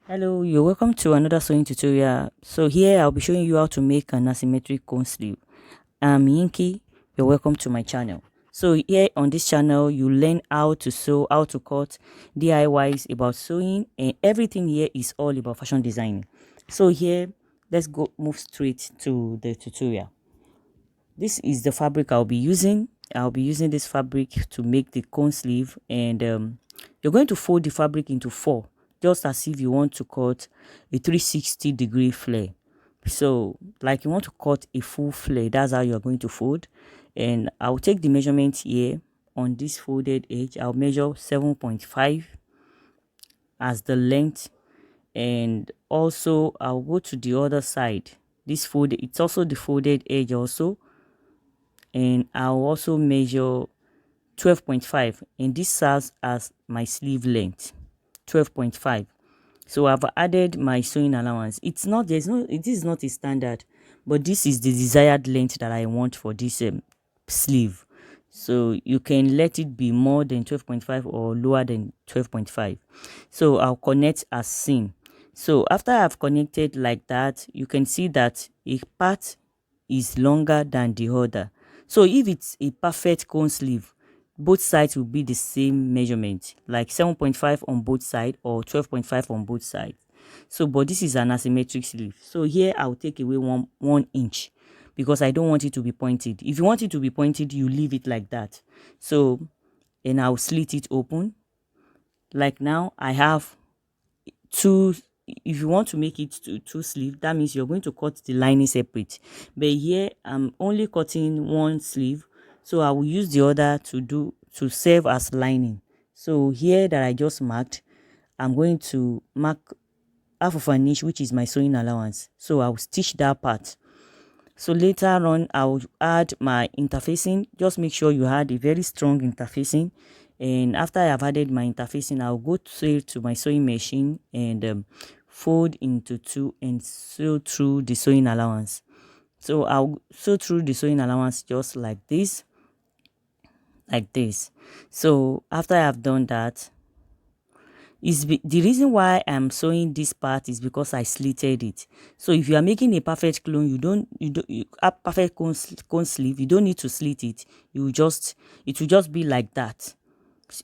Hello, you're welcome to another sewing tutorial. So here I'll be showing you how to make an asymmetric cone sleeve. I'm Yinky. You're welcome to my channel. So here on this channel you learn how to sew, how to cut, DIYs about sewing, and everything here is all about fashion designing. So here let's go move straight to the tutorial. This is the fabric I'll be using. I'll be using this fabric to make the cone sleeve, and you're going to fold the fabric into four, just as if you want to cut a 360-degree flare. So like you want to cut a full flare, that's how you're going to fold. And I'll take the measurement here on this folded edge. I'll measure 7.5 as the length, and also I'll go to the other side. This fold, it's also the folded edge also, and I'll also measure 12.5, and this serves as my sleeve length, 12.5. So I've added my sewing allowance. It is not a standard, but this is the desired length that I want for this sleeve. So you can let it be more than 12.5 or lower than 12.5. So I'll connect as seen. So after I've connected like that, you can see that a part is longer than the other. So if it's a perfect cone sleeve, both sides will be the same measurement, like 7.5 on both sides or 12.5 on both sides. So but this is an asymmetric sleeve, so here I'll take away one inch because I don't want it to be pointed. If you want it to be pointed, you leave it like that. So and I'll slit it open. Like now I have two. If you want to make it to two sleeve, that means you're going to cut the lining separate, but here I'm only cutting one sleeve, so I will use the other to serve as lining. So here that I just marked, I'm going to mark half of an inch, which is my sewing allowance, so I'll stitch that part. So later on I'll add my interfacing. Just make sure you add a very strong interfacing, and after I have added my interfacing, I'll go straight to my sewing machine and fold into two and sew through the sewing allowance. So I'll sew through the sewing allowance just like this, So after I have done that, the reason why I'm sewing this part is because I slitted it. So if you are making a perfect clone, you a perfect cone sleeve, you don't need to slit it. It will just be like that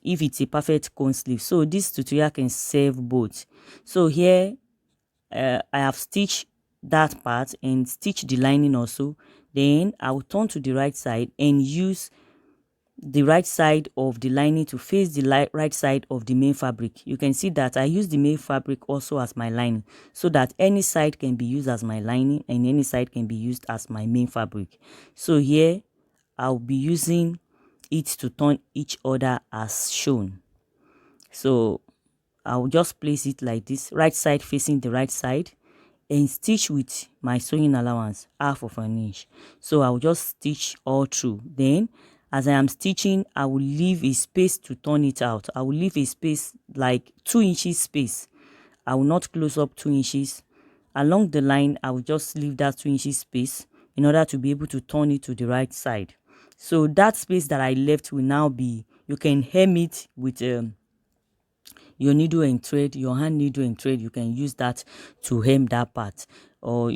if it's a perfect cone sleeve. So this tutorial can serve both. So here I have stitched that part and stitched the lining also. Then I will turn to the right side and use the right side of the lining to face the right side of the main fabric. You can see that I use the main fabric also as my lining, so that any side can be used as my lining and any side can be used as my main fabric. So here I'll be using it to turn each other as shown. So I'll just place it like this, right side facing the right side, and stitch with my sewing allowance half of an inch. So I'll just stitch all through. Then as I am stitching, I will leave a space to turn it out. I will leave a space like 2 inches space. I will not close up 2 inches. Along the line, I will just leave that 2 inches space in order to be able to turn it to the right side. So that space that I left will now be, you can hem it with your needle and thread, your hand needle and thread. You can use that to hem that part, or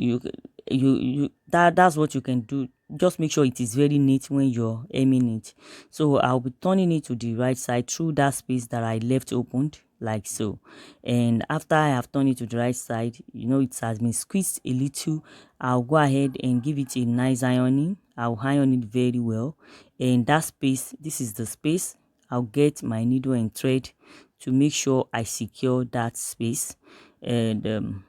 that's what you can do. Just make sure it is very neat when you're hemming it. So I'll be turning it to the right side through that space that I left opened, like so. And after I have turned it to the right side, it has been squeezed a little. I'll go ahead and give it a nice ironing. I'll iron it very well, and that space, this is the space. I'll get my needle and thread to make sure I secure that space, and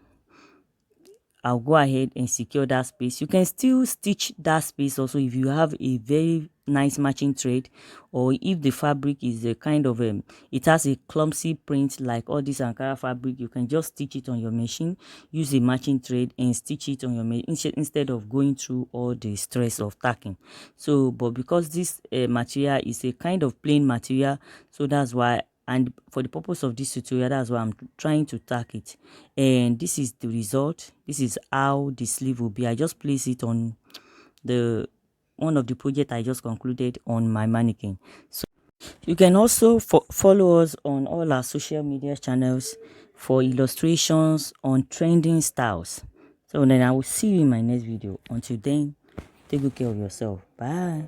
I'll go ahead and secure that space. You can still stitch that space also if you have a very nice matching thread, or if the fabric is a kind of it has a clumsy print like all this Ankara fabric. You can just stitch it on your machine, use a matching thread and stitch it on your machine instead of going through all the stress of tacking. So but because this material is a kind of plain material, so that's why, and for the purpose of this tutorial, that's why I'm trying to tack it. And this is the result. This is how the sleeve will be. I just place it on the one of the project I just concluded on my mannequin. You can also follow us on all our social media channels for illustrations on trending styles. So then I will see you in my next video. Until then, take good care of yourself. Bye.